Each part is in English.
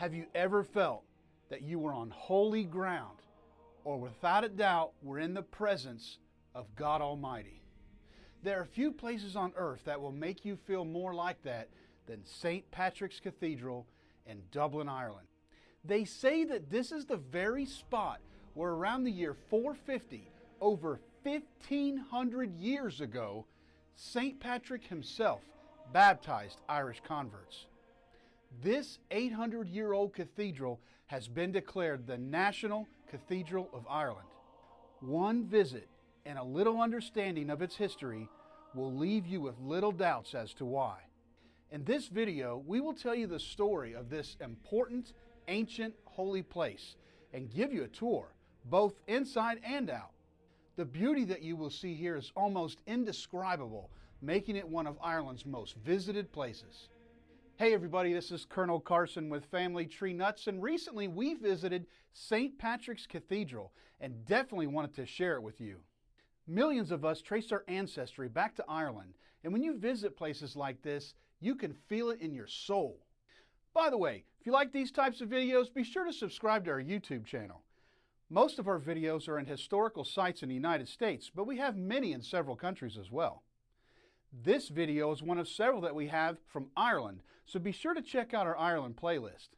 Have you ever felt that you were on holy ground, or without a doubt were in the presence of God Almighty? There are few places on earth that will make you feel more like that than St. Patrick's Cathedral in Dublin, Ireland. They say that this is the very spot where around the year 450, over 1,500 years ago, St. Patrick himself baptized Irish converts. This 800-year-old cathedral has been declared the National Cathedral of Ireland. One visit and a little understanding of its history will leave you with little doubts as to why. In this video, we will tell you the story of this important, ancient, holy place and give you a tour, both inside and out. The beauty that you will see here is almost indescribable, making it one of Ireland's most visited places. Hey everybody, this is Colonel Carson with Family Tree Nuts, and recently we visited St. Patrick's Cathedral and definitely wanted to share it with you. Millions of us trace our ancestry back to Ireland, and when you visit places like this, you can feel it in your soul. By the way, if you like these types of videos, be sure to subscribe to our YouTube channel. Most of our videos are in historical sites in the United States, but we have many in several countries as well. This video is one of several that we have from Ireland, so be sure to check out our Ireland playlist.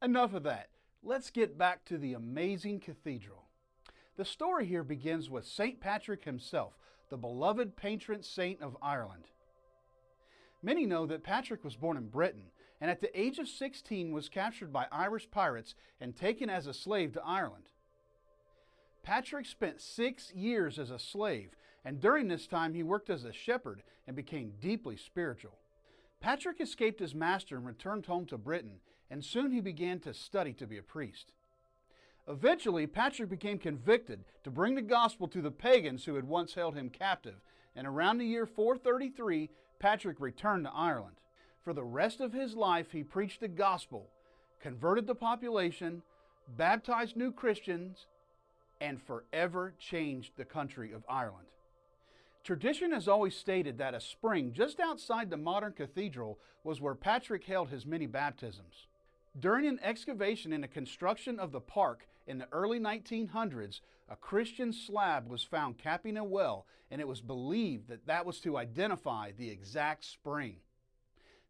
Enough of that. Let's get back to the amazing cathedral. The story here begins with St. Patrick himself, the beloved patron saint of Ireland. Many know that Patrick was born in Britain, and at the age of 16 was captured by Irish pirates and taken as a slave to Ireland. Patrick spent 6 years as a slave, and during this time he worked as a shepherd and became deeply spiritual. Patrick escaped his master and returned home to Britain, and soon he began to study to be a priest. Eventually, Patrick became convicted to bring the gospel to the pagans who had once held him captive, and around the year 433, Patrick returned to Ireland. For the rest of his life, he preached the gospel, converted the population, baptized new Christians, and forever changed the country of Ireland. Tradition has always stated that a spring just outside the modern cathedral was where Patrick held his many baptisms. During an excavation in the construction of the park in the early 1900s, a Christian slab was found capping a well, and it was believed that that was to identify the exact spring.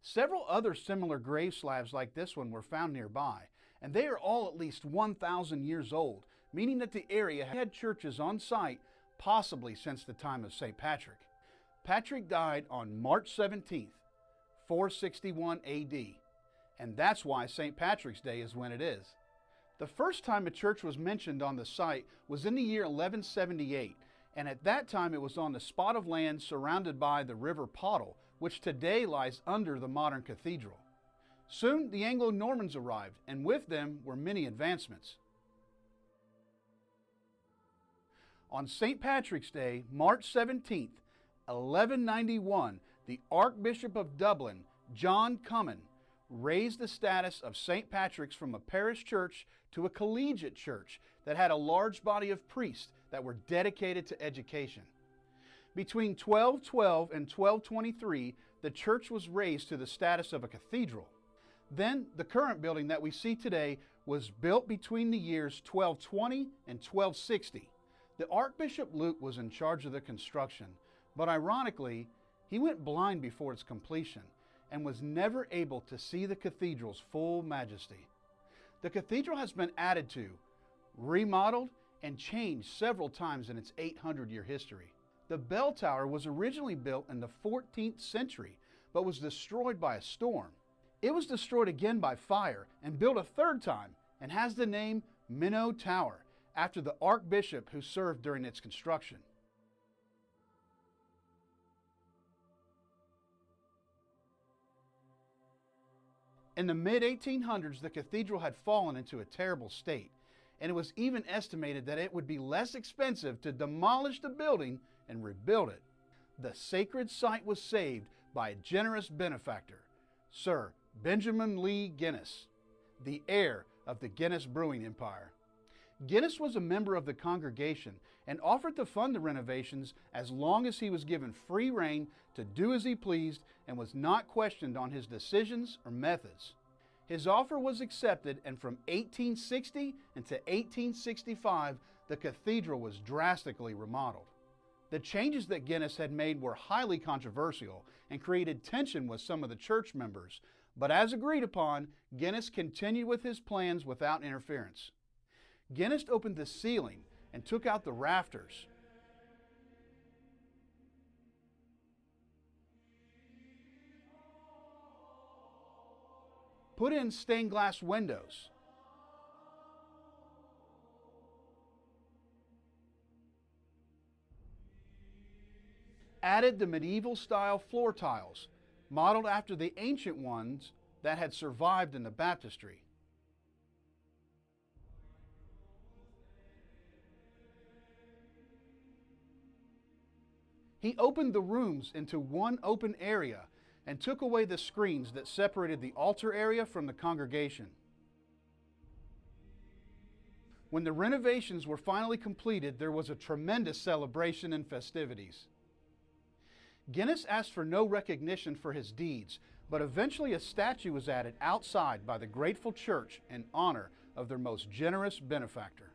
Several other similar grave slabs like this one were found nearby, and they are all at least 1,000 years old, meaning that the area had churches on site possibly since the time of St. Patrick. Patrick died on March 17th, 461 AD, and that's why St. Patrick's Day is when it is. The first time a church was mentioned on the site was in the year 1178, and at that time it was on the spot of land surrounded by the River Poddle, which today lies under the modern cathedral. Soon the Anglo-Normans arrived, and with them were many advancements. On St. Patrick's Day, March 17th, 1191, the Archbishop of Dublin, John Comyn, raised the status of St. Patrick's from a parish church to a collegiate church that had a large body of priests that were dedicated to education. Between 1212 and 1223, the church was raised to the status of a cathedral. Then, the current building that we see today was built between the years 1220 and 1260. The Archbishop Luke was in charge of the construction, but ironically, he went blind before its completion and was never able to see the cathedral's full majesty. The cathedral has been added to, remodeled, and changed several times in its 800-year history. The bell tower was originally built in the 14th century, but was destroyed by a storm. It was destroyed again by fire and built a third time, and has the name Minnow Tower, after the archbishop who served during its construction. In the mid-1800s, the cathedral had fallen into a terrible state, and it was even estimated that it would be less expensive to demolish the building and rebuild it. The sacred site was saved by a generous benefactor, Sir Benjamin Lee Guinness, the heir of the Guinness brewing empire. Guinness was a member of the congregation and offered to fund the renovations as long as he was given free rein to do as he pleased and was not questioned on his decisions or methods. His offer was accepted, and from 1860 into 1865, the cathedral was drastically remodeled. The changes that Guinness had made were highly controversial and created tension with some of the church members, but as agreed upon, Guinness continued with his plans without interference. Guinness opened the ceiling and took out the rafters. Put in stained glass windows. Added the medieval style floor tiles, modeled after the ancient ones that had survived in the baptistry. He opened the rooms into one open area and took away the screens that separated the altar area from the congregation. When the renovations were finally completed, there was a tremendous celebration and festivities. Guinness asked for no recognition for his deeds, but eventually a statue was added outside by the grateful church in honor of their most generous benefactor.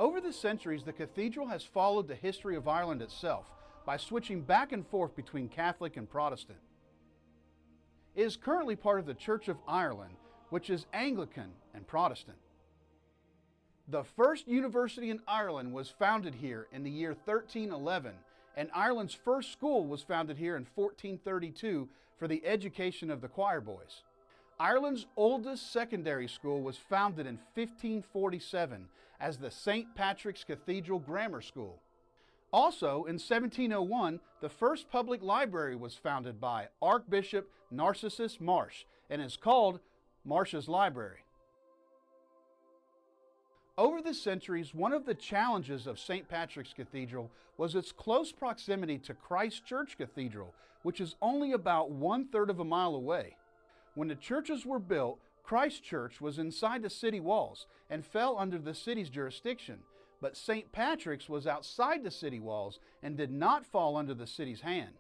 Over the centuries, the cathedral has followed the history of Ireland itself by switching back and forth between Catholic and Protestant. It is currently part of the Church of Ireland, which is Anglican and Protestant. The first university in Ireland was founded here in the year 1311, and Ireland's first school was founded here in 1432 for the education of the choir boys. Ireland's oldest secondary school was founded in 1547 as the St. Patrick's Cathedral Grammar School. Also, in 1701, the first public library was founded by Archbishop Narcissus Marsh and is called Marsh's Library. Over the centuries, one of the challenges of St. Patrick's Cathedral was its close proximity to Christ Church Cathedral, which is only about 1/3 of a mile away. When the churches were built, Christ Church was inside the city walls and fell under the city's jurisdiction, but St. Patrick's was outside the city walls and did not fall under the city's hand.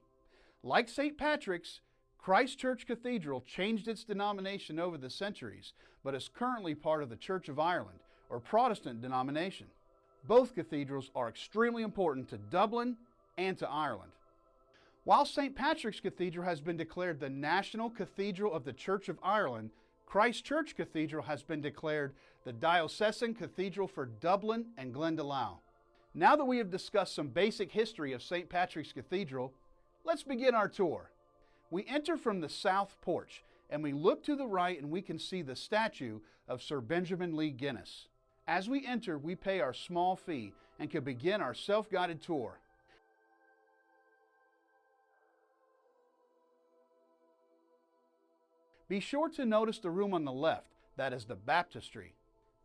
Like St. Patrick's, Christ Church Cathedral changed its denomination over the centuries, but is currently part of the Church of Ireland, or Protestant denomination. Both cathedrals are extremely important to Dublin and to Ireland. While St. Patrick's Cathedral has been declared the National Cathedral of the Church of Ireland, Christ Church Cathedral has been declared the Diocesan Cathedral for Dublin and Glendalough. Now that we have discussed some basic history of St. Patrick's Cathedral, let's begin our tour. We enter from the south porch and we look to the right and we can see the statue of Sir Benjamin Lee Guinness. As we enter, we pay our small fee and can begin our self-guided tour. Be sure to notice the room on the left, that is the baptistry.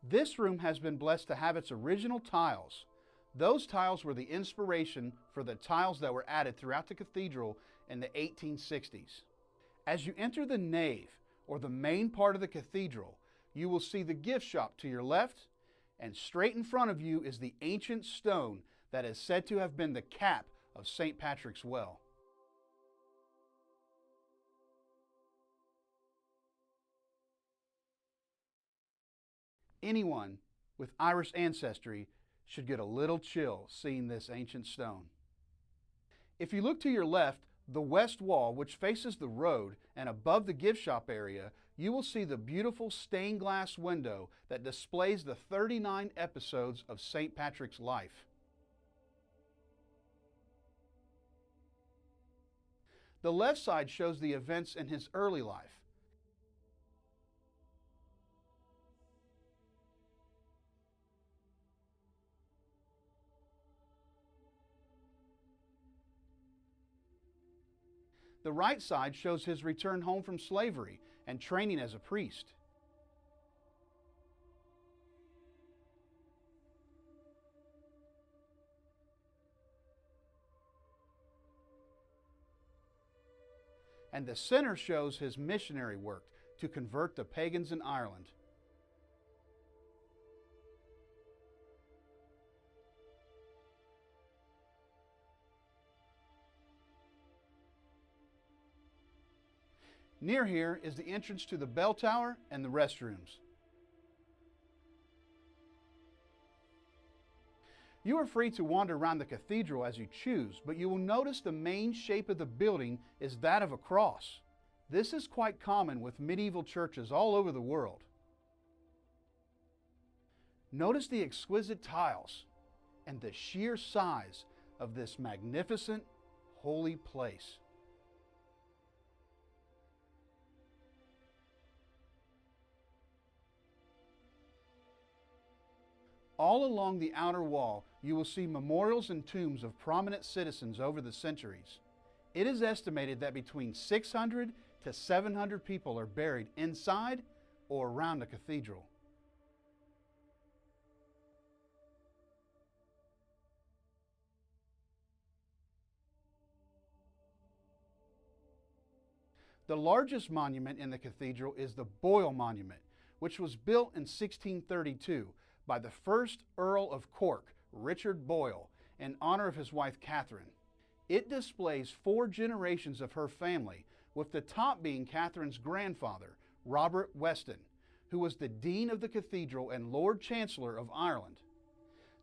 This room has been blessed to have its original tiles. Those tiles were the inspiration for the tiles that were added throughout the cathedral in the 1860s. As you enter the nave, or the main part of the cathedral, you will see the gift shop to your left, and straight in front of you is the ancient stone that is said to have been the cap of St. Patrick's Well. Anyone with Irish ancestry should get a little chill seeing this ancient stone. If you look to your left, the west wall, which faces the road, and above the gift shop area, you will see the beautiful stained glass window that displays the 39 episodes of St. Patrick's life. The left side shows the events in his early life. The right side shows his return home from slavery and training as a priest. And the center shows his missionary work to convert the pagans in Ireland. Near here is the entrance to the bell tower and the restrooms. You are free to wander around the cathedral as you choose, but you will notice the main shape of the building is that of a cross. This is quite common with medieval churches all over the world. Notice the exquisite tiles and the sheer size of this magnificent holy place. All along the outer wall, you will see memorials and tombs of prominent citizens over the centuries. It is estimated that between 600 to 700 people are buried inside or around the cathedral. The largest monument in the cathedral is the Boyle Monument, which was built in 1632 by the first Earl of Cork, Richard Boyle, in honor of his wife Catherine. It displays 4 generations of her family, with the top being Catherine's grandfather, Robert Weston, who was the Dean of the Cathedral and Lord Chancellor of Ireland.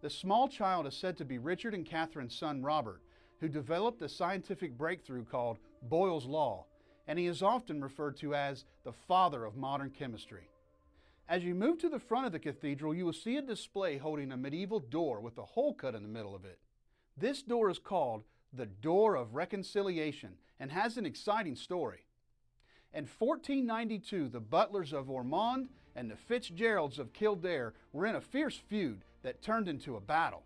The small child is said to be Richard and Catherine's son Robert, who developed a scientific breakthrough called Boyle's Law, and he is often referred to as the father of modern chemistry. As you move to the front of the cathedral, you will see a display holding a medieval door with a hole cut in the middle of it. This door is called the Door of Reconciliation and has an exciting story. In 1492, the Butlers of Ormond and the Fitzgeralds of Kildare were in a fierce feud that turned into a battle.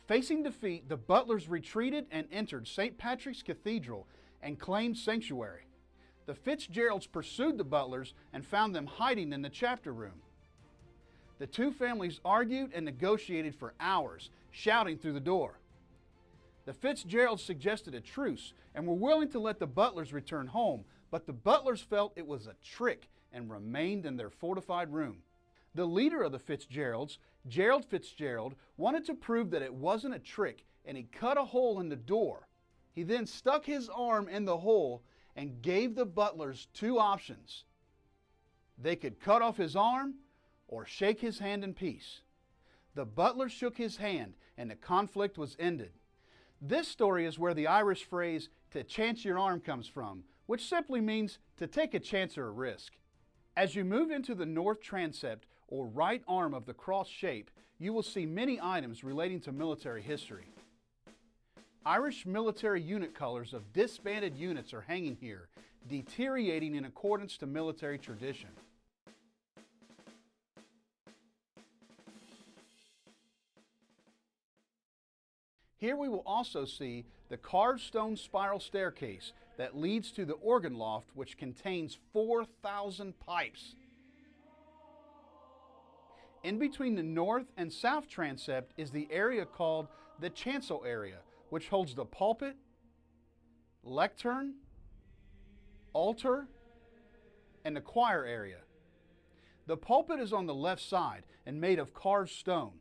Facing defeat, the Butlers retreated and entered St. Patrick's Cathedral and claimed sanctuary. The Fitzgeralds pursued the Butlers and found them hiding in the chapter room. The two families argued and negotiated for hours, shouting through the door. The Fitzgeralds suggested a truce and were willing to let the Butlers return home, but the Butlers felt it was a trick and remained in their fortified room. The leader of the Fitzgeralds, Gerald Fitzgerald, wanted to prove that it wasn't a trick, and he cut a hole in the door. He then stuck his arm in the hole and gave the Butlers 2 options. They could cut off his arm or shake his hand in peace. The Butlers shook his hand and the conflict was ended. This story is where the Irish phrase, "to chance your arm," comes from, which simply means to take a chance or a risk. As you move into the north transept or right arm of the cross shape, you will see many items relating to military history. Irish military unit colors of disbanded units are hanging here, deteriorating in accordance to military tradition. Here we will also see the carved stone spiral staircase that leads to the organ loft, which contains 4,000 pipes. In between the north and south transept is the area called the chancel area, which holds the pulpit, lectern, altar, and the choir area. The pulpit is on the left side and made of carved stone.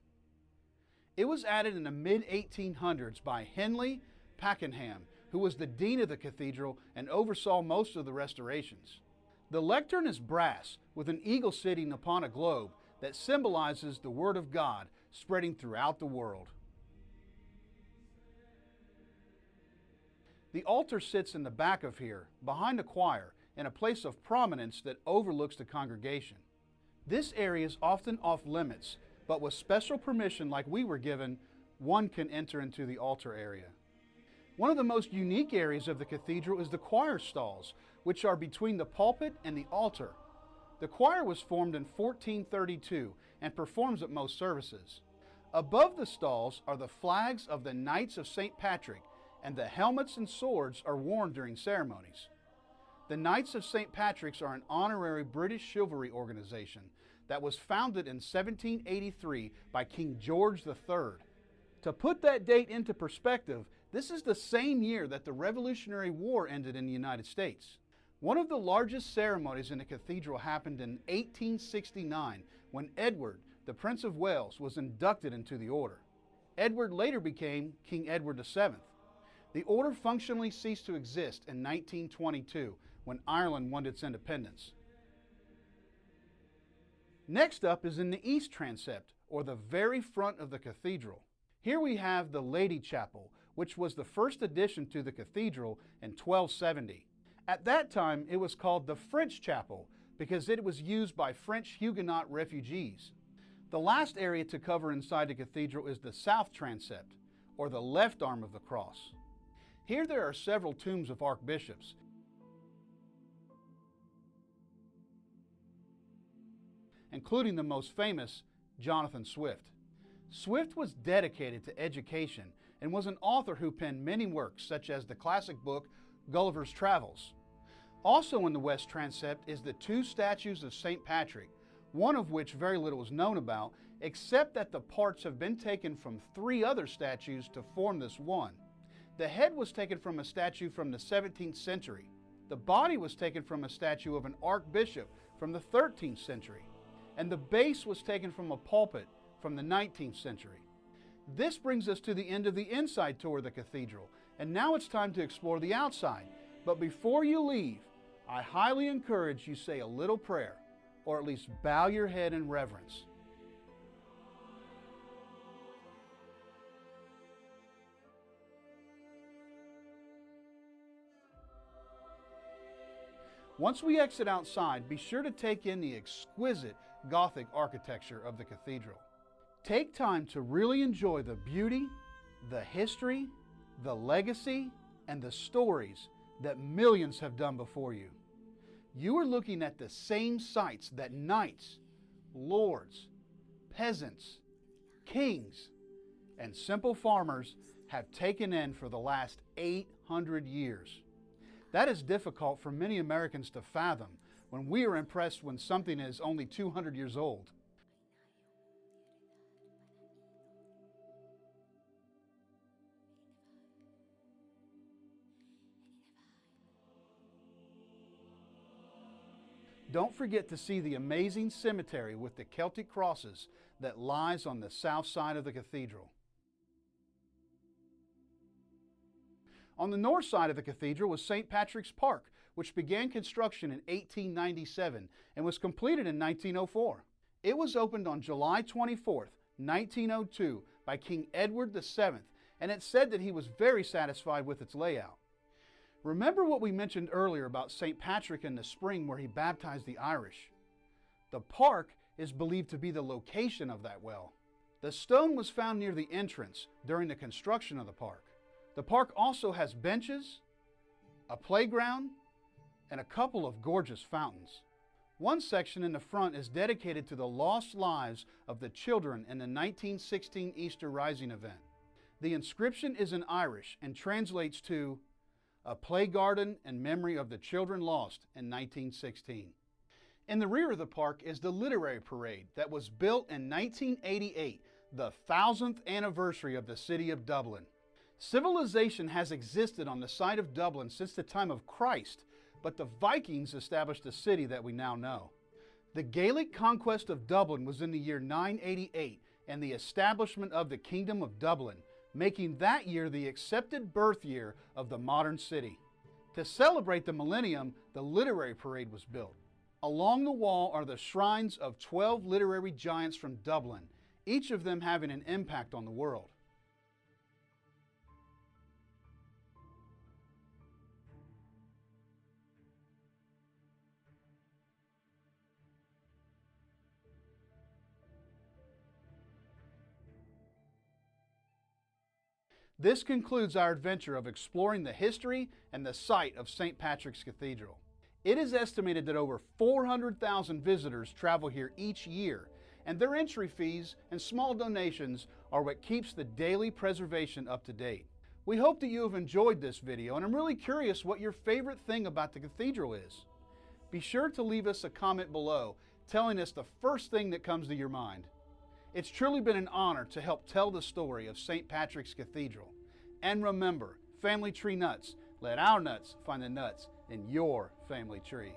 It was added in the mid-1800s by Henley Pakenham, who was the dean of the cathedral and oversaw most of the restorations. The lectern is brass with an eagle sitting upon a globe that symbolizes the Word of God spreading throughout the world. The altar sits in the back of here, behind the choir, in a place of prominence that overlooks the congregation. This area is often off limits, but with special permission like we were given, one can enter into the altar area. One of the most unique areas of the cathedral is the choir stalls, which are between the pulpit and the altar. The choir was formed in 1432 and performs at most services. Above the stalls are the flags of the Knights of St. Patrick, and the helmets and swords are worn during ceremonies. The Knights of St. Patrick's are an honorary British chivalry organization that was founded in 1783 by King George III. To put that date into perspective, this is the same year that the Revolutionary War ended in the United States. One of the largest ceremonies in the cathedral happened in 1869 when Edward, the Prince of Wales, was inducted into the order. Edward later became King Edward VII. The order functionally ceased to exist in 1922 when Ireland won its independence. Next up is in the east transept, or the very front of the cathedral. Here we have the Lady Chapel, which was the first addition to the cathedral in 1270. At that time, it was called the French Chapel because it was used by French Huguenot refugees. The last area to cover inside the cathedral is the south transept, or the left arm of the cross. Here there are several tombs of archbishops, including the most famous, Jonathan Swift. Swift was dedicated to education and was an author who penned many works, such as the classic book Gulliver's Travels. Also in the west transept is the two statues of St. Patrick, one of which very little is known about, except that the parts have been taken from three other statues to form this one. The head was taken from a statue from the 17th century. The body was taken from a statue of an archbishop from the 13th century. And the base was taken from a pulpit from the 19th century. This brings us to the end of the inside tour of the cathedral, and now it's time to explore the outside. But before you leave, I highly encourage you say a little prayer, or at least bow your head in reverence. Once we exit outside, be sure to take in the exquisite Gothic architecture of the cathedral. Take time to really enjoy the beauty, the history, the legacy, and the stories that millions have done before you. You are looking at the same sights that knights, lords, peasants, kings, and simple farmers have taken in for the last 800 years. That is difficult for many Americans to fathom when we are impressed when something is only 200 years old. Don't forget to see the amazing cemetery with the Celtic crosses that lies on the south side of the cathedral. On the north side of the cathedral was St. Patrick's Park, which began construction in 1897 and was completed in 1904. It was opened on July 24, 1902 by King Edward VII, and it's said that he was very satisfied with its layout. Remember what we mentioned earlier about St. Patrick in the spring where he baptized the Irish? The park is believed to be the location of that well. The stone was found near the entrance during the construction of the park. The park also has benches, a playground, and a couple of gorgeous fountains. One section in the front is dedicated to the lost lives of the children in the 1916 Easter Rising event. The inscription is in Irish and translates to "A play garden in memory of the children lost in 1916. In the rear of the park is the Literary Parade that was built in 1988, the 1000th anniversary of the city of Dublin. Civilization has existed on the site of Dublin since the time of Christ, but the Vikings established the city that we now know. The Gaelic conquest of Dublin was in the year 988 and the establishment of the Kingdom of Dublin, making that year the accepted birth year of the modern city. To celebrate the millennium, the Literary Parade was built. Along the wall are the shrines of 12 literary giants from Dublin, each of them having an impact on the world. This concludes our adventure of exploring the history and the site of St. Patrick's Cathedral. It is estimated that over 400,000 visitors travel here each year, and their entry fees and small donations are what keeps the daily preservation up to date. We hope that you have enjoyed this video, and I'm really curious what your favorite thing about the cathedral is. Be sure to leave us a comment below telling us the first thing that comes to your mind. It's truly been an honor to help tell the story of St. Patrick's Cathedral. And remember, family tree nuts, let our nuts find the nuts in your family tree.